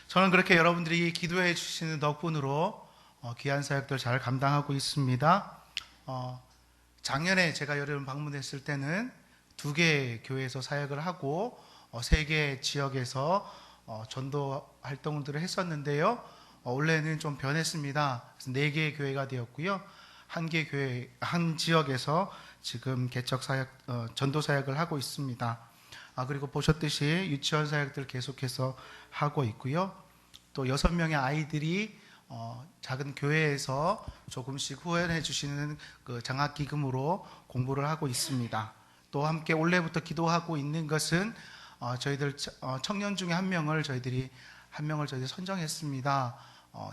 저는 그렇게 여러분들이 기도해 주시는 덕분으로 귀한 사역들 잘 감당하고 있습니다. 작년에 제가 여러분 방문했을 때는 2개 교회에서 사역을 하고 3개 지역에서 전도 활동들을 했었는데요. 올해는 좀 변했습니다. 그래서 4개 교회가 되었고요. 한 지역에서 지금 개척 사역, 전도 사역을 하고 있습니다. 그리고 보셨듯이 유치원 사역들 계속해서 하고 있고요. 또 6명의 아이들이 작은 교회에서 조금씩 후원해 주시는 그 장학기금으로 공부를 하고 있습니다. 또 함께 올해부터 기도하고 있는 것은 저희들 청년 중에 한 명을 저희들이 선정했습니다.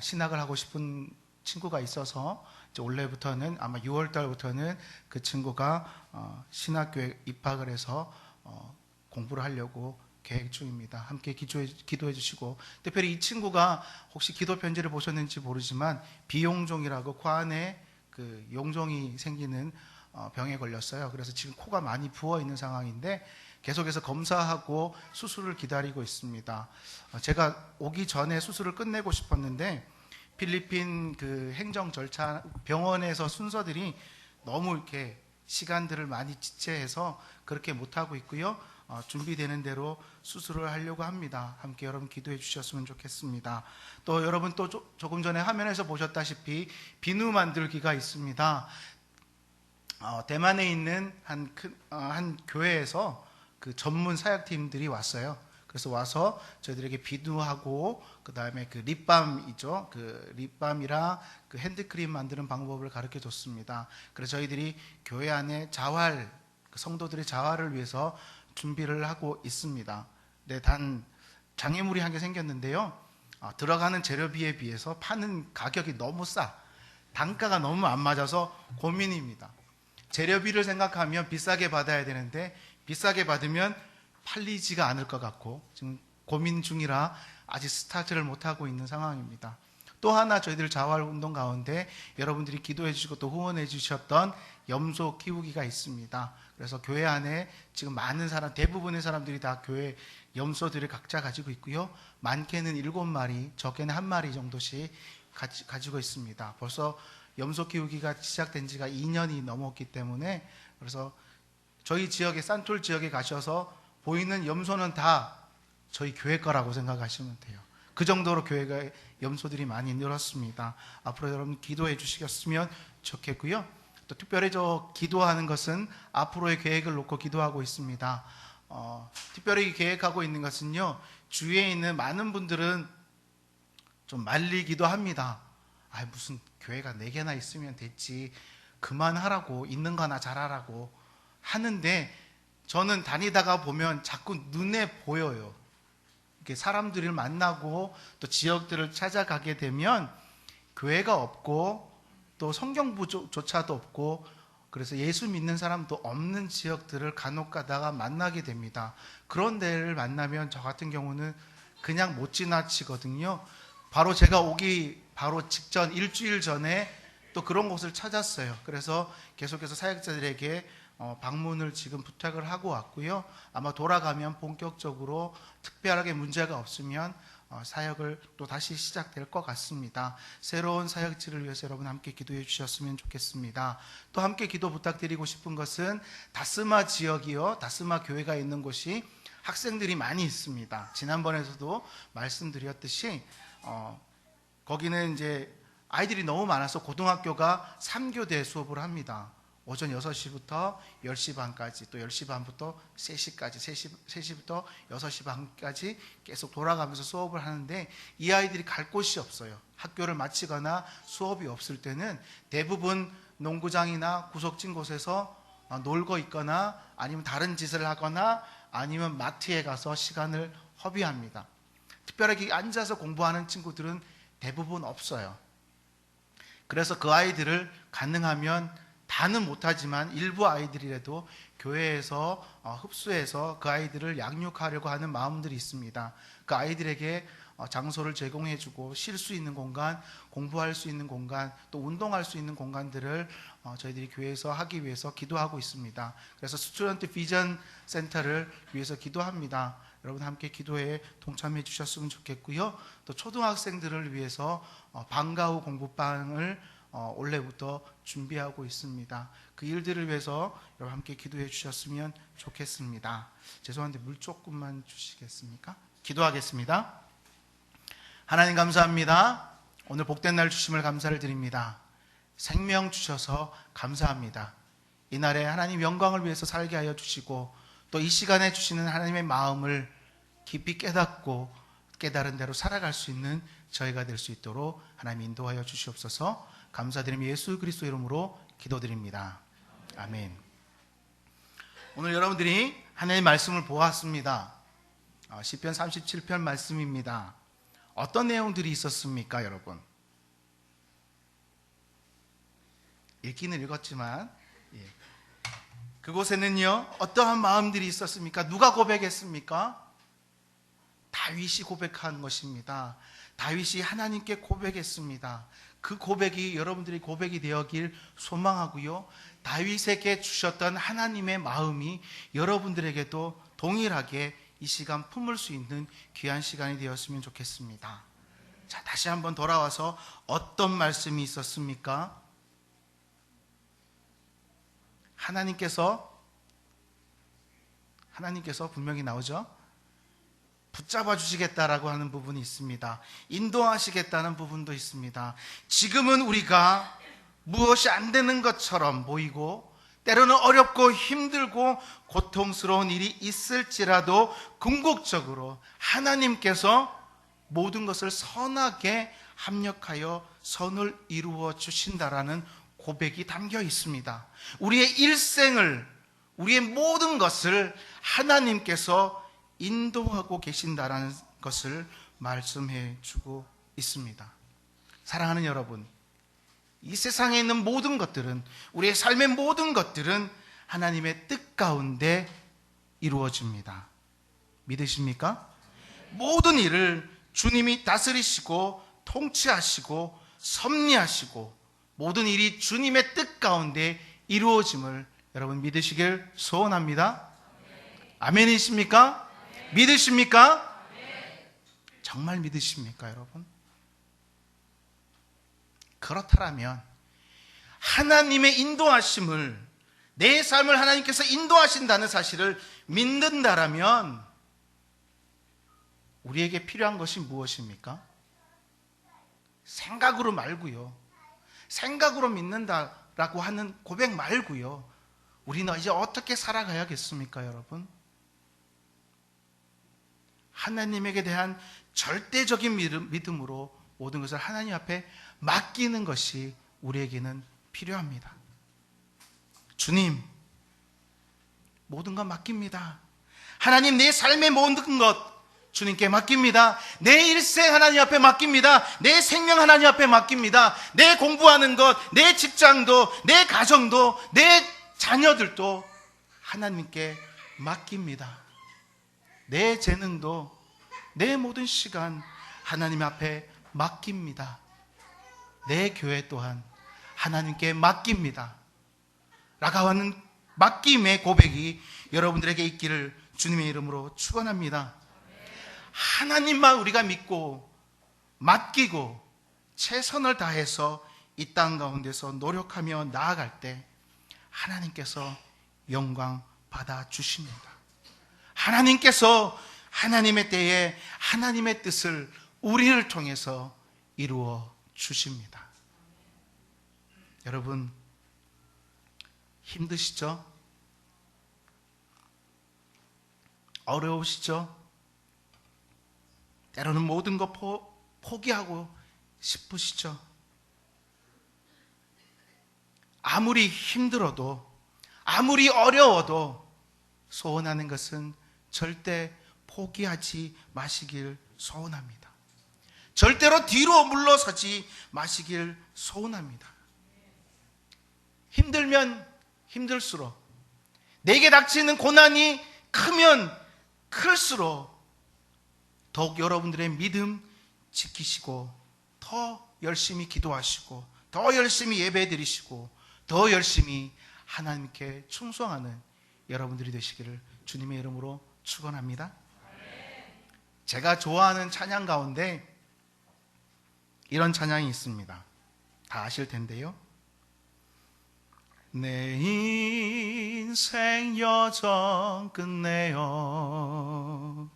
신학을 하고 싶은 친구가 있어서 이제 올해부터는 아마 6월 달부터는 그 친구가 신학교에 입학을 해서 공부를 하려고 계획 중입니다. 함께 기도해 주시고, 특별히 이 친구가 혹시 기도 편지를 보셨는지 모르지만 비용종이라고 코 안에 그 용종이 생기는 병에 걸렸어요. 그래서 지금 코가 많이 부어 있는 상황인데 계속해서 검사하고 수술을 기다리고 있습니다. 제가 오기 전에 수술을 끝내고 싶었는데 필리핀 그 행정 절차, 병원에서 순서들이 너무 이렇게 시간들을 많이 지체해서 그렇게 못하고 있고요. 준비되는 대로 수술을 하려고 합니다. 함께 여러분 기도해 주셨으면 좋겠습니다. 또 여러분 또 조금 전에 화면에서 보셨다시피 비누 만들기가 있습니다. 대만에 있는 한 교회에서 그 전문 사역팀들이 왔어요. 그래서 와서 저희들에게 비누하고 그 다음에 그 립밤이죠. 그 립밤이랑 그 핸드크림 만드는 방법을 가르쳐 줬습니다. 그래서 저희들이 교회 안에 자활, 그 성도들의 자활을 위해서 준비를 하고 있습니다. 네, 단 장애물이 한 개 생겼는데요. 들어가는 재료비에 비해서 파는 가격이 너무 단가가 너무 안 맞아서 고민입니다. 재료비를 생각하면 비싸게 받아야 되는데 비싸게 받으면 팔리지가 않을 것 같고 지금 고민 중이라 아직 스타트를 못하고 있는 상황입니다. 또 하나 저희들 자활운동 가운데 여러분들이 기도해 주시고 또 후원해 주셨던 염소 키우기가 있습니다. 그래서 교회 안에 지금 많은 대부분의 사람들이 다 교회 염소들을 각자 가지고 있고요. 많게는 7마리, 적게는 1마리 정도씩 가지고 있습니다. 벌써 염소 키우기가 시작된 지가 2년이 넘었기 때문에, 그래서 저희 지역에, 산톨 지역에 가셔서 보이는 염소는 다 저희 교회 거라고 생각하시면 돼요. 그 정도로 교회가 염소들이 많이 늘었습니다. 앞으로 여러분 기도해 주시겠으면 좋겠고요. 또 특별히 기도하는 것은 앞으로의 계획을 놓고 기도하고 있습니다. 특별히 계획하고 있는 것은요, 주위에 있는 많은 분들은 좀 말리기도 합니다. 무슨 교회가 4개나 있으면 됐지, 그만하라고, 있는 거 하나 잘하라고 하는데, 저는 다니다가 보면 자꾸 눈에 보여요. 이렇게 사람들을 만나고 또 지역들을 찾아가게 되면 교회가 없고 또 성경부조차도 없고, 그래서 예수 믿는 사람도 없는 지역들을 간혹 가다가 만나게 됩니다. 그런 데를 만나면 저 같은 경우는 그냥 못 지나치거든요. 바로 제가 오기 바로 직전 일주일 전에 또 그런 곳을 찾았어요. 그래서 계속해서 사역자들에게 방문을 지금 부탁을 하고 왔고요. 아마 돌아가면 본격적으로 특별하게 문제가 없으면 사역을 또 다시 시작될 것 같습니다. 새로운 사역지를 위해서 여러분 함께 기도해 주셨으면 좋겠습니다. 또 함께 기도 부탁드리고 싶은 것은 다스마 지역이요, 다스마 교회가 있는 곳이 학생들이 많이 있습니다. 지난번에서도 말씀드렸듯이 거기는 이제 아이들이 너무 많아서 고등학교가 3교대 수업을 합니다. 오전 6시부터 10시 반까지, 또 10시 반부터 3시까지, 3시부터 6시 반까지 계속 돌아가면서 수업을 하는데, 이 아이들이 갈 곳이 없어요. 학교를 마치거나 수업이 없을 때는 대부분 농구장이나 구석진 곳에서 놀고 있거나 아니면 다른 짓을 하거나 아니면 마트에 가서 시간을 허비합니다. 특별하게 앉아서 공부하는 친구들은 대부분 없어요. 그래서 그 아이들을 가능하면 다는 못하지만 일부 아이들이라도 교회에서 흡수해서 그 아이들을 양육하려고 하는 마음들이 있습니다. 그 아이들에게 장소를 제공해주고 쉴 수 있는 공간, 공부할 수 있는 공간, 또 운동할 수 있는 공간들을 저희들이 교회에서 하기 위해서 기도하고 있습니다. 그래서 스튜던트 비전 센터를 위해서 기도합니다. 여러분 함께 기도에 동참해 주셨으면 좋겠고요. 또 초등학생들을 위해서 방과 후 공부방을 올해부터 준비하고 있습니다. 그 일들을 위해서 여러분 함께 기도해 주셨으면 좋겠습니다. 죄송한데 물 조금만 주시겠습니까? 기도하겠습니다. 하나님 감사합니다. 오늘 복된 날 주심을 감사를 드립니다. 생명 주셔서 감사합니다. 이날에 하나님 영광을 위해서 살게 하여 주시고 또 이 시간에 주시는 하나님의 마음을 깊이 깨닫고 깨달은 대로 살아갈 수 있는 저희가 될 수 있도록 하나님 인도하여 주시옵소서. 감사드리며 예수 그리스도 이름으로 기도드립니다. 아멘. 오늘 여러분들이 하나님의 말씀을 보았습니다. 시편 37편 말씀입니다. 어떤 내용들이 있었습니까, 여러분? 읽기는 읽었지만 그곳에는요 어떠한 마음들이 있었습니까? 누가 고백했습니까? 다윗이 고백한 것입니다. 다윗이 하나님께 고백했습니다. 그 고백이 여러분들의 고백이 되었길 소망하고요, 다윗에게 주셨던 하나님의 마음이 여러분들에게도 동일하게 이 시간 품을 수 있는 귀한 시간이 되었으면 좋겠습니다. 자, 다시 한번 돌아와서 어떤 말씀이 있었습니까? 하나님께서 분명히 나오죠. 붙잡아 주시겠다라고 하는 부분이 있습니다. 인도하시겠다는 부분도 있습니다. 지금은 우리가 무엇이 안 되는 것처럼 보이고 때로는 어렵고 힘들고 고통스러운 일이 있을지라도 궁극적으로 하나님께서 모든 것을 선하게 합력하여 선을 이루어 주신다라는 고백이 담겨 있습니다. 우리의 일생을, 우리의 모든 것을 하나님께서 인도하고 계신다라는 것을 말씀해 주고 있습니다. 사랑하는 여러분, 이 세상에 있는 모든 것들은, 우리의 삶의 모든 것들은 하나님의 뜻 가운데 이루어집니다. 믿으십니까? 모든 일을 주님이 다스리시고 통치하시고 섭리하시고 모든 일이 주님의 뜻 가운데 이루어짐을 여러분 믿으시길 소원합니다. 아멘이십니까? 믿으십니까? 정말 믿으십니까, 여러분? 그렇다면 하나님의 인도하심을, 내 삶을 하나님께서 인도하신다는 사실을 믿는다라면 우리에게 필요한 것이 무엇입니까? 생각으로 말고요, 생각으로 믿는다라고 하는 고백 말고요, 우리는 이제 어떻게 살아가야겠습니까, 여러분? 하나님에게 대한 절대적인 믿음으로 모든 것을 하나님 앞에 맡기는 것이 우리에게는 필요합니다. 주님, 모든 것 맡깁니다. 하나님, 내 삶의 모든 것 주님께 맡깁니다. 내 일생 하나님 앞에 맡깁니다. 내 생명 하나님 앞에 맡깁니다. 내 공부하는 것, 내 직장도, 내 가정도, 내 자녀들도 하나님께 맡깁니다. 내 재능도, 내 모든 시간 하나님 앞에 맡깁니다. 내 교회 또한 하나님께 맡깁니다. 라고 하는 맡김의 고백이 여러분들에게 있기를 주님의 이름으로 축원합니다. 하나님만 우리가 믿고 맡기고 최선을 다해서 이 땅 가운데서 노력하며 나아갈 때 하나님께서 영광 받아 주십니다. 하나님께서 하나님의 때에 하나님의 뜻을 우리를 통해서 이루어 주십니다. 여러분, 힘드시죠? 어려우시죠? 때로는 모든 것 포기하고 싶으시죠? 아무리 힘들어도, 아무리 어려워도 소원하는 것은 절대 포기하지 마시길 소원합니다. 절대로 뒤로 물러서지 마시길 소원합니다. 힘들면 힘들수록, 내게 닥치는 고난이 크면 클수록 더욱 여러분들의 믿음 지키시고 더 열심히 기도하시고 더 열심히 예배 드리시고 더 열심히 하나님께 충성하는 여러분들이 되시기를 주님의 이름으로 축원합니다. 제가 좋아하는 찬양 가운데 이런 찬양이 있습니다. 다 아실 텐데요. 내 인생 여정 끝내어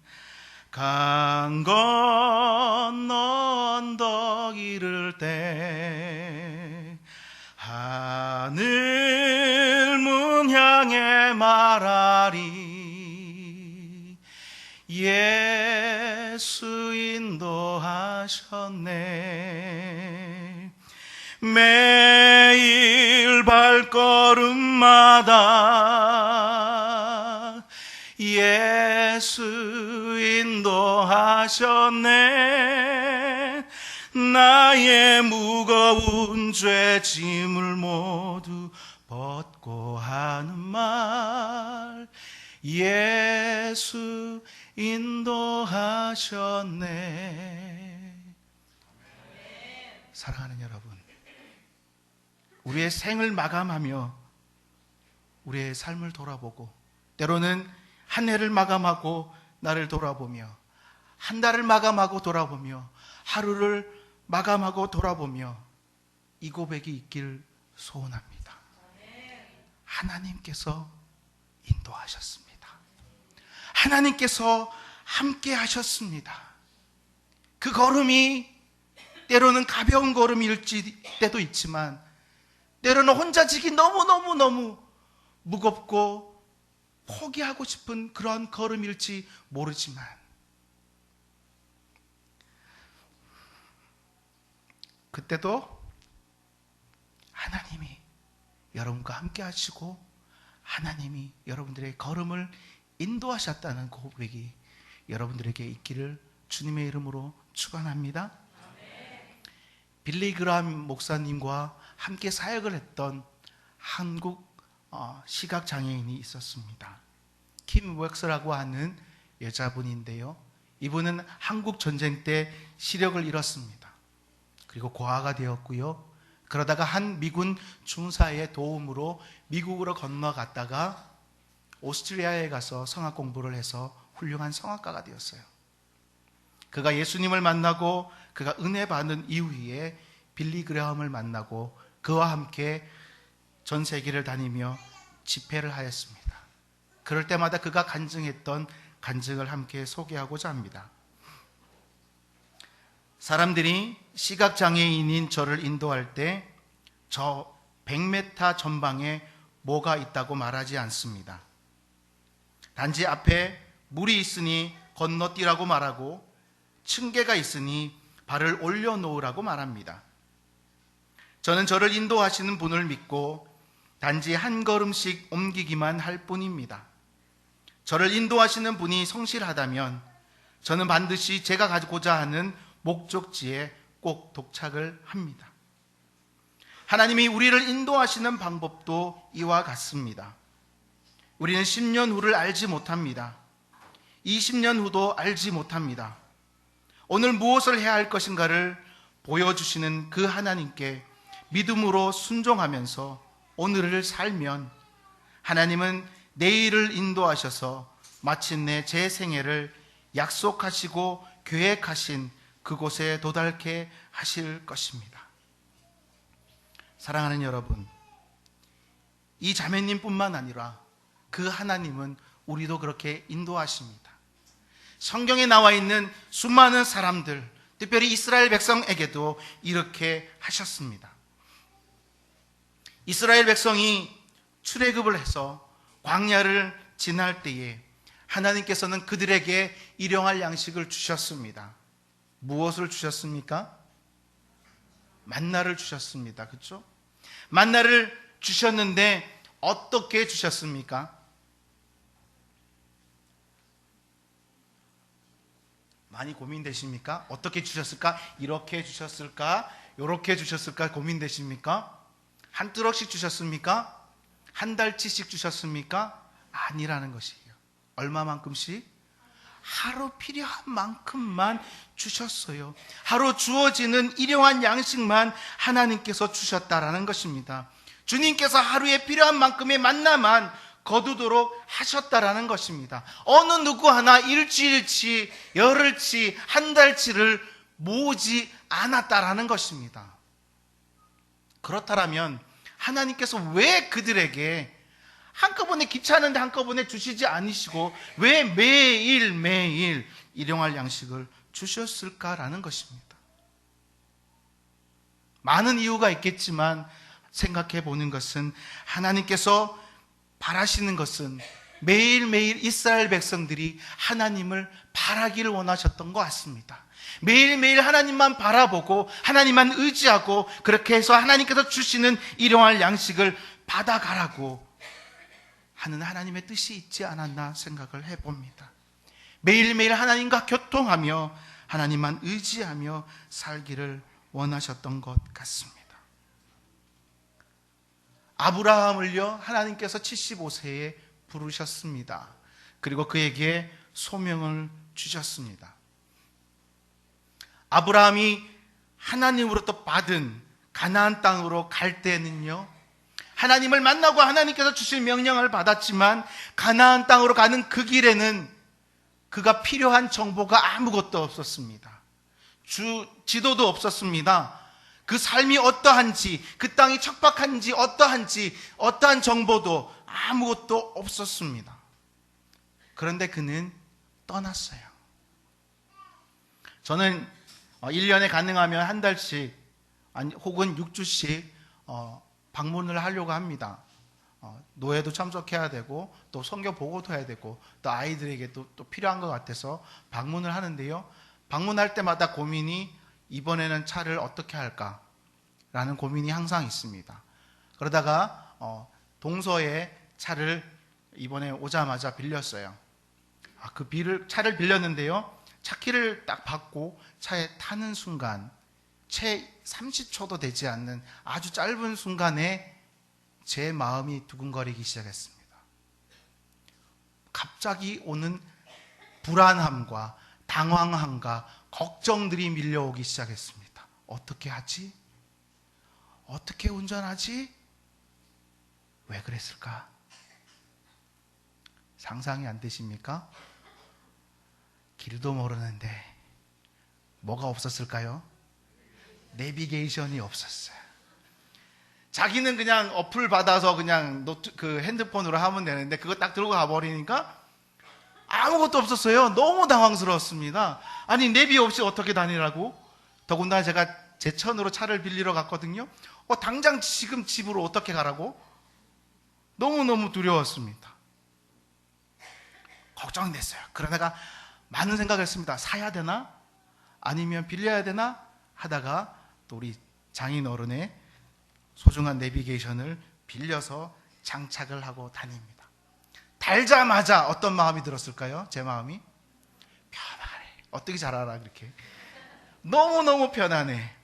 강 건너 언덕 이를 때 하늘 문 향해 말하리 예수 인도하셨네. 매일 발걸음마다 예수 인도하셨네. 나의 무거운 죄 짐을 모두 벗고 하는 말 예수 인도하셨네. 사랑하는 여러분, 우리의 생을 마감하며 우리의 삶을 돌아보고 때로는 한 해를 마감하고 나를 돌아보며 한 달을 마감하고 돌아보며 하루를 마감하고 돌아보며 이 고백이 있길 소원합니다. 하나님께서 인도하셨습니다. 하나님께서 함께 하셨습니다. 그 걸음이 때로는 가벼운 걸음일 때도 있지만 때로는 혼자 지기 너무 무겁고 포기하고 싶은 그런 걸음일지 모르지만 그때도 하나님이 여러분과 함께 하시고 하나님이 여러분들의 걸음을 인도하셨다는 고백이 여러분들에게 있기를 주님의 이름으로 축원합니다. 빌리 그라함 목사님과 함께 사역을 했던 한국 시각장애인이 있었습니다. 킴 웩스라고 하는 여자분인데요, 이분은 한국 전쟁 때 시력을 잃었습니다. 그리고 고아가 되었고요, 그러다가 한 미군 중사의 도움으로 미국으로 건너갔다가 오스트리아에 가서 성악 공부를 해서 훌륭한 성악가가 되었어요. 그가 예수님을 만나고 그가 은혜 받은 이후에 빌리 그레엄을 만나고 그와 함께 전 세계를 다니며 집회를 하였습니다. 그럴 때마다 그가 간증했던 간증을 함께 소개하고자 합니다. 사람들이 시각장애인인 저를 인도할 때 저 100m 전방에 뭐가 있다고 말하지 않습니다. 단지 앞에 물이 있으니 건너뛰라고 말하고 층계가 있으니 발을 올려놓으라고 말합니다. 저는 저를 인도하시는 분을 믿고 단지 한 걸음씩 옮기기만 할 뿐입니다. 저를 인도하시는 분이 성실하다면 저는 반드시 제가 가고자 하는 목적지에 꼭 도착을 합니다. 하나님이 우리를 인도하시는 방법도 이와 같습니다. 우리는 10년 후를 알지 못합니다. 20년 후도 알지 못합니다. 오늘 무엇을 해야 할 것인가를 보여주시는 그 하나님께 믿음으로 순종하면서 오늘을 살면 하나님은 내일을 인도하셔서 마침내 제 생애를 약속하시고 계획하신 그곳에 도달케 하실 것입니다. 사랑하는 여러분, 이 자매님뿐만 아니라 그 하나님은 우리도 그렇게 인도하십니다. 성경에 나와 있는 수많은 사람들, 특별히 이스라엘 백성에게도 이렇게 하셨습니다. 이스라엘 백성이 출애굽을 해서 광야를 지날 때에 하나님께서는 그들에게 일용할 양식을 주셨습니다. 무엇을 주셨습니까? 만나를 주셨습니다. 그렇죠? 만나를 주셨는데 어떻게 주셨습니까? 많이 고민되십니까? 어떻게 주셨을까? 이렇게 주셨을까? 이렇게 주셨을까? 고민되십니까? 한 뚜럭씩 주셨습니까? 한 달치씩 주셨습니까? 아니라는 것이에요. 얼마만큼씩? 하루 필요한 만큼만 주셨어요. 하루 주어지는 일용할 양식만 하나님께서 주셨다라는 것입니다. 주님께서 하루에 필요한 만큼의 만나만 거두도록 하셨다라는 것입니다. 어느 누구 하나 일주일치, 열흘치, 한 달치를 모으지 않았다라는 것입니다. 그렇다면 하나님께서 왜 그들에게 한꺼번에 귀찮은데 한꺼번에 주시지 않으시고 왜 매일매일 일용할 양식을 주셨을까라는 것입니다. 많은 이유가 있겠지만 생각해 보는 것은 하나님께서 바라시는 것은 매일매일 이스라엘 백성들이 하나님을 바라기를 원하셨던 것 같습니다. 매일매일 하나님만 바라보고 하나님만 의지하고 그렇게 해서 하나님께서 주시는 일용할 양식을 받아가라고 하는 하나님의 뜻이 있지 않았나 생각을 해봅니다. 매일매일 하나님과 교통하며 하나님만 의지하며 살기를 원하셨던 것 같습니다. 아브라함을요, 하나님께서 75세에 부르셨습니다. 그리고 그에게 소명을 주셨습니다. 아브라함이 하나님으로부터 받은 가나안 땅으로 갈 때는요, 하나님을 만나고 하나님께서 주신 명령을 받았지만 가나안 땅으로 가는 그 길에는 그가 필요한 정보가 아무것도 없었습니다. 지도도 없었습니다. 그 삶이 어떠한지, 그 땅이 척박한지 어떠한지, 어떠한 정보도 아무것도 없었습니다. 그런데 그는 떠났어요. 저는 1년에 가능하면 한 달씩 혹은 6주씩 방문을 하려고 합니다. 노예도 참석해야 되고 또 선교 보고도 해야 되고 또 아이들에게 또 필요한 것 같아서 방문을 하는데요. 방문할 때마다 고민이 이번에는 차를 어떻게 할까라는 고민이 항상 있습니다. 그러다가 동서에 차를 이번에 오자마자 빌렸어요. 차를 빌렸는데요. 차키를 딱 받고 차에 타는 순간 채 30초도 되지 않는 아주 짧은 순간에 제 마음이 두근거리기 시작했습니다. 갑자기 오는 불안함과 당황함과 걱정들이 밀려오기 시작했습니다. 어떻게 하지? 어떻게 운전하지? 왜 그랬을까? 상상이 안 되십니까? 길도 모르는데 뭐가 없었을까요? 내비게이션이 없었어요. 자기는 그냥 어플 받아서 그냥 그 핸드폰으로 하면 되는데 그거 딱 들고 가버리니까 아무것도 없었어요. 너무 당황스러웠습니다. 아니 내비 없이 어떻게 다니라고? 더군다나 제가 제천으로 차를 빌리러 갔거든요. 당장 지금 집으로 어떻게 가라고? 너무너무 두려웠습니다. 걱정됐어요. 그러다가 많은 생각을 했습니다. 사야 되나? 아니면 빌려야 되나? 하다가 또 우리 장인 어른의 소중한 내비게이션을 빌려서 장착을 하고 다닙니다. 달자마자 어떤 마음이 들었을까요? 제 마음이 편안해. 어떻게 잘 알아 그렇게. 너무너무 편안해.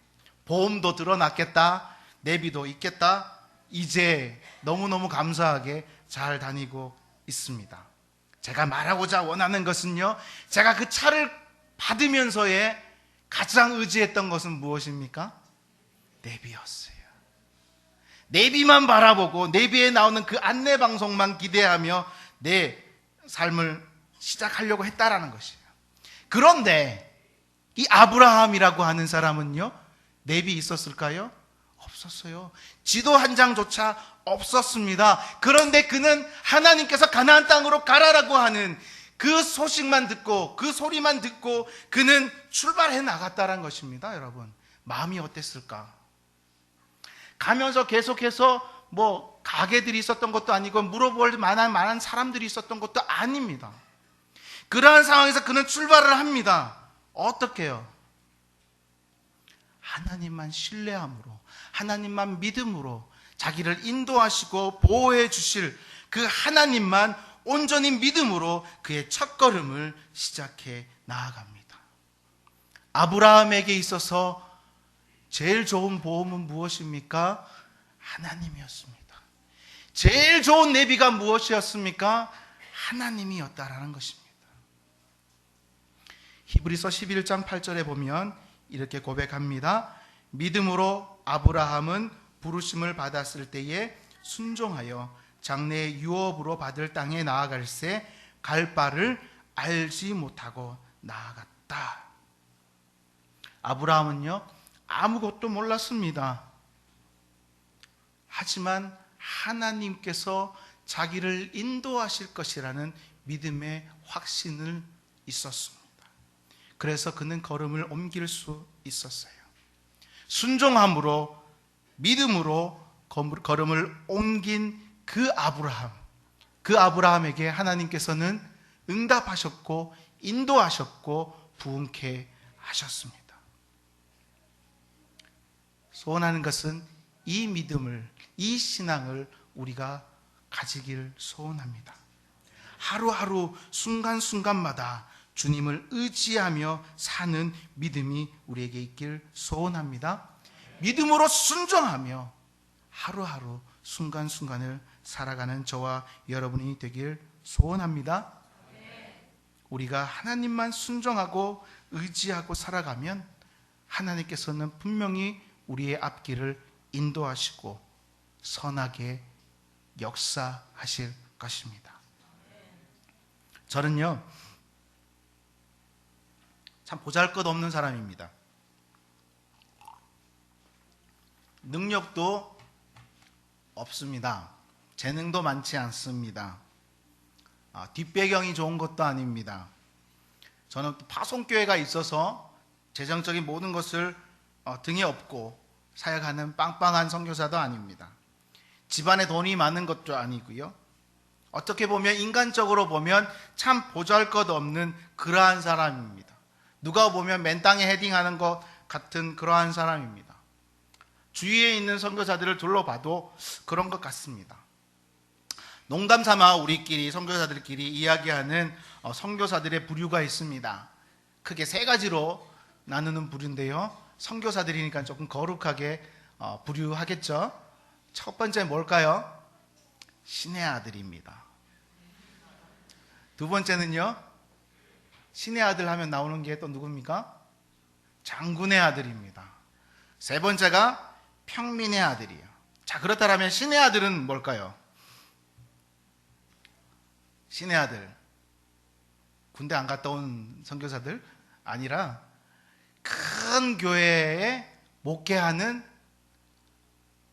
보험도 들어놨겠다. 내비도 있겠다. 이제 너무너무 감사하게 잘 다니고 있습니다. 제가 말하고자 원하는 것은요, 제가 그 차를 받으면서의 가장 의지했던 것은 무엇입니까? 내비였어요. 내비만 바라보고 내비에 나오는 그 안내 방송만 기대하며 내 삶을 시작하려고 했다라는 것이에요. 그런데 이 아브라함이라고 하는 사람은요, 내비 있었을까요? 없었어요. 지도 한 장조차 없었습니다. 그런데 그는 하나님께서 가나안 땅으로 가라라고 하는 그 소식만 듣고 그 소리만 듣고 그는 출발해 나갔다는 것입니다. 여러분, 마음이 어땠을까? 가면서 계속해서 가게들이 있었던 것도 아니고 물어볼 만한 사람들이 있었던 것도 아닙니다. 그러한 상황에서 그는 출발을 합니다. 어떻게 해요? 하나님만 신뢰함으로, 하나님만 믿음으로 자기를 인도하시고 보호해 주실 그 하나님만 온전히 믿음으로 그의 첫걸음을 시작해 나아갑니다. 아브라함에게 있어서 제일 좋은 보험은 무엇입니까? 하나님이었습니다. 제일 좋은 내비가 무엇이었습니까? 하나님이었다라는 것입니다. 히브리서 11장 8절에 보면 이렇게 고백합니다. 믿음으로 아브라함은 부르심을 받았을 때에 순종하여 장래의 유업으로 받을 땅에 나아갈새 갈 바를 알지 못하고 나아갔다. 아브라함은요, 아무것도 몰랐습니다. 하지만 하나님께서 자기를 인도하실 것이라는 믿음의 확신을 있었습니다. 그래서 그는 걸음을 옮길 수 있었어요. 순종함으로, 믿음으로 걸음을 옮긴 그 아브라함에게 하나님께서는 응답하셨고 인도하셨고 부흥케 하셨습니다. 소원하는 것은 이 믿음을, 이 신앙을 우리가 가지길 소원합니다. 하루하루 순간순간마다 주님을 의지하며 사는 믿음이 우리에게 있길 소원합니다. 믿음으로 순종하며 하루하루 순간순간을 살아가는 저와 여러분이 되길 소원합니다. 우리가 하나님만 순종하고 의지하고 살아가면 하나님께서는 분명히 우리의 앞길을 인도하시고 선하게 역사하실 것입니다. 저는요, 참 보잘것없는 사람입니다. 능력도 없습니다. 재능도 많지 않습니다. 뒷배경이 좋은 것도 아닙니다. 저는 파송교회가 있어서 재정적인 모든 것을 등에 업고 사역하는 빵빵한 선교사도 아닙니다. 집안에 돈이 많은 것도 아니고요. 어떻게 보면 인간적으로 보면 참 보잘것없는 그러한 사람입니다. 누가 보면 맨 땅에 헤딩하는 것 같은 그러한 사람입니다. 주위에 있는 선교사들을 둘러봐도 그런 것 같습니다. 농담 삼아 우리끼리 선교사들끼리 이야기하는 선교사들의 부류가 있습니다. 크게 세 가지로 나누는 부류인데요. 선교사들이니까 조금 거룩하게 부류하겠죠. 첫 번째 뭘까요? 신의 아들입니다. 두 번째는요, 신의 아들 하면 나오는 게 또 누굽니까? 장군의 아들입니다. 세 번째가 평민의 아들이에요. 자, 그렇다면 신의 아들은 뭘까요? 신의 아들, 군대 안 갔다 온 선교사들 아니라 큰 교회에 목회하는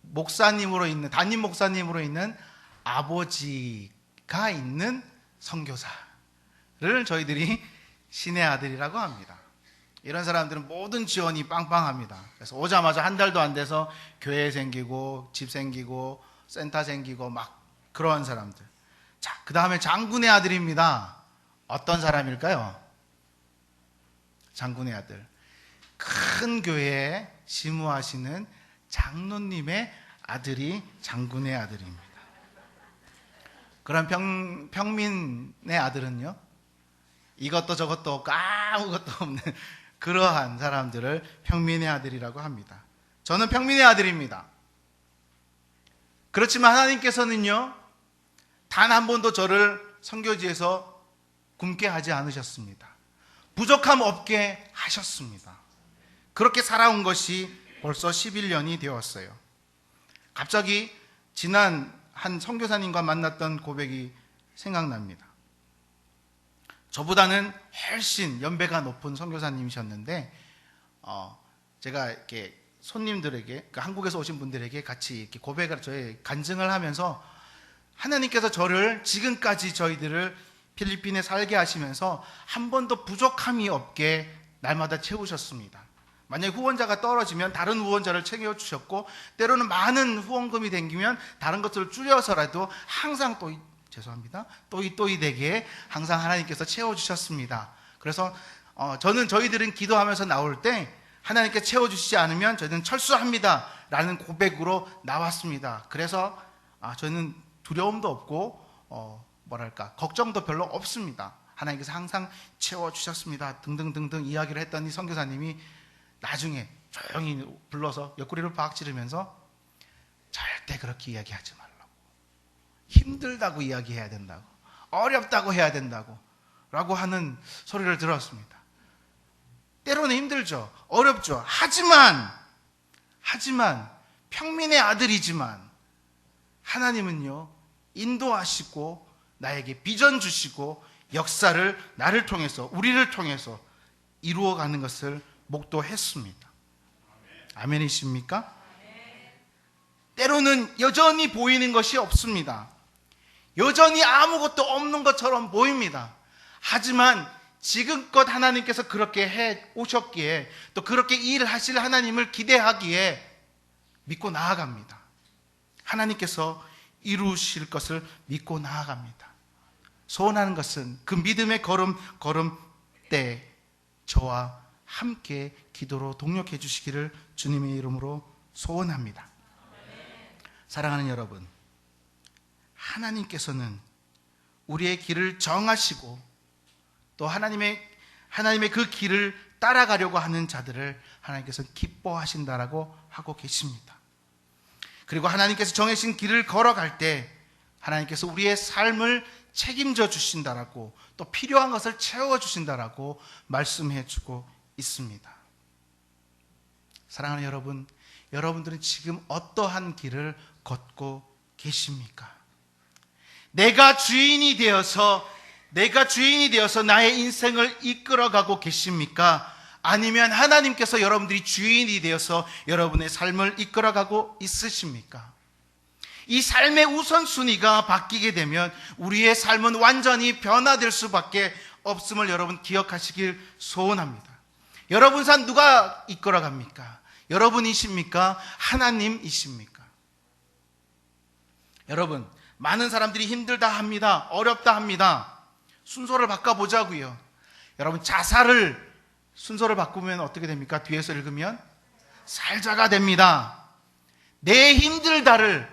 목사님으로 있는, 담임 목사님으로 있는 아버지가 있는 선교사를 저희들이 신의 아들이라고 합니다. 이런 사람들은 모든 지원이 빵빵합니다. 그래서 오자마자 한 달도 안 돼서 교회 생기고 집 생기고 센터 생기고 막 그런 사람들. 자, 그 다음에 장군의 아들입니다. 어떤 사람일까요? 장군의 아들. 큰 교회에 심우하시는 장로님의 아들이 장군의 아들입니다. 그런 평민의 아들은요, 이것도 저것도 없고 아무것도 없는 그러한 사람들을 평민의 아들이라고 합니다. 저는 평민의 아들입니다. 그렇지만 하나님께서는요, 단 한 번도 저를 선교지에서 굶게 하지 않으셨습니다. 부족함 없게 하셨습니다. 그렇게 살아온 것이 벌써 11년이 되었어요. 갑자기 지난 한 선교사님과 만났던 고백이 생각납니다. 저보다는 훨씬 연배가 높은 선교사님이셨는데 제가 이렇게 손님들에게, 한국에서 오신 분들에게 같이 이렇게 고백을, 저의 간증을 하면서 하나님께서 저를 지금까지 저희들을 필리핀에 살게 하시면서 한 번도 부족함이 없게 날마다 채우셨습니다. 만약에 후원자가 떨어지면 다른 후원자를 챙겨주셨고, 때로는 많은 후원금이 생기면 다른 것들을 줄여서라도 항상 또이 되게 항상 하나님께서 채워주셨습니다. 그래서 저희들은 기도하면서 나올 때 하나님께 채워주시지 않으면 저희는 철수합니다 라는 고백으로 나왔습니다. 그래서 저는 두려움도 없고 걱정도 별로 없습니다. 하나님께서 항상 채워주셨습니다 등등등등 이야기를 했더니 선교사님이 나중에 조용히 불러서 옆구리를 박 찌르면서 절대 그렇게 이야기하지 말라고, 힘들다고 이야기해야 된다고, 어렵다고 해야 된다고 라고 하는 소리를 들었습니다. 때로는 힘들죠. 어렵죠. 하지만 평민의 아들이지만 하나님은요, 인도하시고 나에게 비전 주시고 역사를 나를 통해서, 우리를 통해서 이루어가는 것을 목도했습니다. 아멘이십니까? 때로는 여전히 보이는 것이 없습니다. 여전히 아무것도 없는 것처럼 보입니다. 하지만 지금껏 하나님께서 그렇게 해 오셨기에, 또 그렇게 일하실 하나님을 기대하기에 믿고 나아갑니다. 하나님께서 이루실 것을 믿고 나아갑니다. 소원하는 것은 그 믿음의 걸음 때 저와 함께 기도로 동력해 주시기를 주님의 이름으로 소원합니다. 사랑하는 여러분, 하나님께서는 우리의 길을 정하시고 또 하나님의 그 길을 따라가려고 하는 자들을 하나님께서 기뻐하신다라고 하고 계십니다. 그리고 하나님께서 정해진 길을 걸어갈 때 하나님께서 우리의 삶을 책임져 주신다라고, 또 필요한 것을 채워 주신다라고 말씀해 주고 있습니다. 사랑하는 여러분, 여러분들은 지금 어떠한 길을 걷고 계십니까? 내가 주인이 되어서 나의 인생을 이끌어가고 계십니까? 아니면 하나님께서 여러분들이 주인이 되어서 여러분의 삶을 이끌어가고 있으십니까? 이 삶의 우선순위가 바뀌게 되면 우리의 삶은 완전히 변화될 수밖에 없음을 여러분 기억하시길 소원합니다. 여러분 삶 누가 이끌어갑니까? 여러분이십니까? 하나님이십니까? 여러분, 많은 사람들이 힘들다 합니다. 어렵다 합니다. 순서를 바꿔보자고요. 여러분, 자살을 순서를 바꾸면 어떻게 됩니까? 뒤에서 읽으면 살자가 됩니다. 내 힘들다를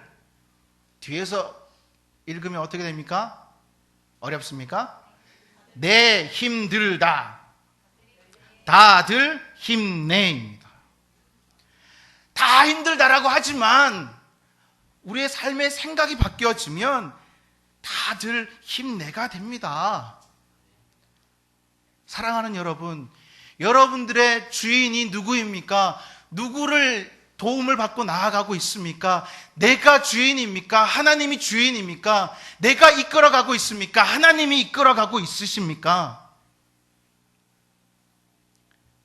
뒤에서 읽으면 어떻게 됩니까? 어렵습니까? 내 힘들다, 다들 힘내입니다. 다 힘들다라고 하지만 우리의 삶의 생각이 바뀌어지면 다들 힘내가 됩니다. 사랑하는 여러분, 여러분들의 주인이 누구입니까? 누구를 도움을 받고 나아가고 있습니까? 내가 주인입니까? 하나님이 주인입니까? 내가 이끌어가고 있습니까? 하나님이 이끌어가고 있으십니까?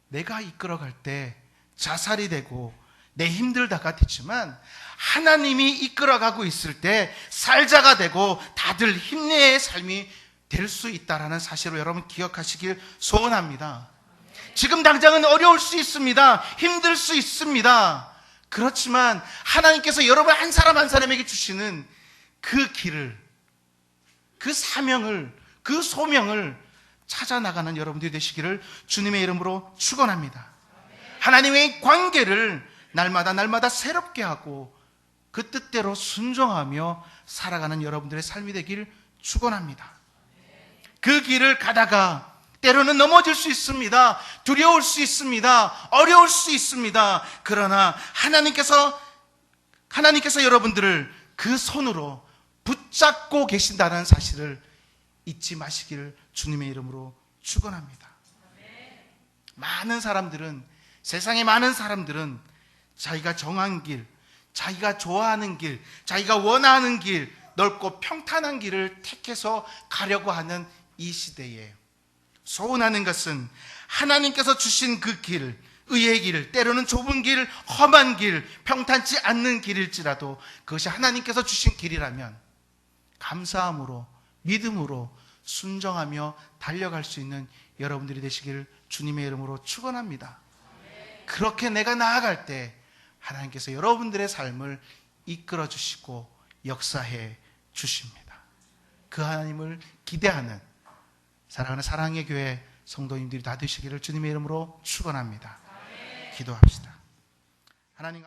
내가 이끌어갈 때 자살이 되고 내 힘들다가 되지만 하나님이 이끌어가고 있을 때 살자가 되고 다들 힘내의 삶이 될 수 있다는 사실을 여러분 기억하시길 소원합니다. 지금 당장은 어려울 수 있습니다. 힘들 수 있습니다. 그렇지만 하나님께서 여러분 한 사람 한 사람에게 주시는 그 길을, 그 사명을, 그 소명을 찾아 나가는 여러분들이 되시기를 주님의 이름으로 축원합니다. 하나님의 관계를 날마다 새롭게 하고 그 뜻대로 순종하며 살아가는 여러분들의 삶이 되길 축원합니다. 그 길을 가다가 때로는 넘어질 수 있습니다. 두려울 수 있습니다. 어려울 수 있습니다. 그러나 하나님께서 여러분들을 그 손으로 붙잡고 계신다는 사실을 잊지 마시기를 주님의 이름으로 축원합니다. 세상의 많은 사람들은 자기가 정한 길, 자기가 좋아하는 길, 자기가 원하는 길, 넓고 평탄한 길을 택해서 가려고 하는 이 시대에 소원하는 것은 하나님께서 주신 그 길, 의의 길, 때로는 좁은 길, 험한 길, 평탄치 않는 길일지라도 그것이 하나님께서 주신 길이라면 감사함으로, 믿음으로 순종하며 달려갈 수 있는 여러분들이 되시기를 주님의 이름으로 축원합니다. 그렇게 내가 나아갈 때 하나님께서 여러분들의 삶을 이끌어 주시고 역사해 주십니다. 그 하나님을 기대하는 사랑하는 사랑의 교회 성도님들이 다 되시기를 주님의 이름으로 축원합니다. 기도합시다. 하나님